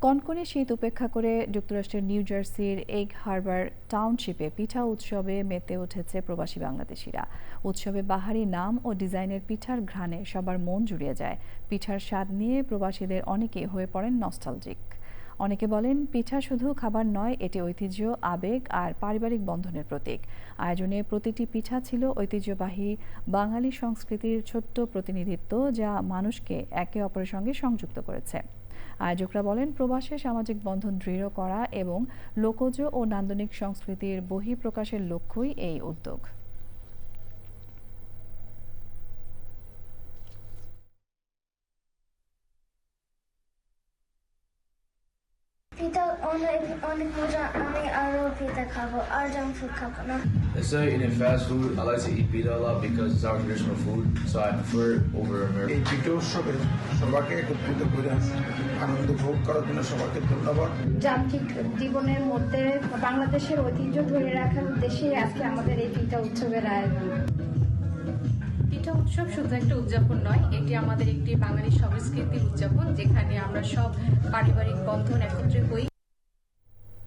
কনকনে শীত উপেক্ষা করে যুক্তরাষ্ট্রের নিউ জার্সির এগ হারবার টাউনশিপে পিঠা উৎসবে মেতে উঠেছে প্রবাসী বাংলাদেশিরা। উৎসবে বাহারি নাম ও ডিজাইনের পিঠার ঘ্রাণে সবার মন জুড়িয়ে যায়। পিঠার স্বাদ নিয়ে প্রবাসীদের অনেকে হয়ে পড়েন নস্টালজিক। অনেকে বলেন পিঠা শুধু খাবার নয়, এটি ঐতিহ্য, আবেগ আর পারিবারিক বন্ধনের প্রতীক। আয়োজনে প্রতিটি পিঠা ছিল ঐতিহ্যবাহী বাঙালি সংস্কৃতির ছোট্ট প্রতিনিধিত্ব, যা মানুষকে একে অপরের সঙ্গে সংযুক্ত করেছে। আয়োজকরা বলেন, প্রবাসে সামাজিক বন্ধন দৃঢ় করা এবং লোকজ ও নান্দনিক সংস্কৃতির বহিঃপ্রকাশের লক্ষ্যই এই উদ্যোগ। পিঠা অনেক অনেক মজা। আমি আরো পিঠা খাবো, আর জাঙ্ক ফুড খাবো না। Instead of eating fast food, I like to eat pita a lot because it's our traditional food, so I prefer it over American. এই পিঠা উৎসবে সবাইকে একত্রিত করে আনন্দ ভোগ করার জন্য সবাইকে ধন্যবাদ। যান্ত্রিক জীবনের মধ্যে বাংলাদেশের ঐতিহ্য ধরে রাখার উদ্দেশ্যে আজকে আমাদের এই পিঠা উৎসবের আয়োজন। পিঠা উৎসব শুধু একটা উদযাপন নয়, এটি আমাদের একটি বাঙালি সংস্কৃতির উদযাপন, যেখানে আমরা সব পারিবারিক বন্ধন একত্রে হই।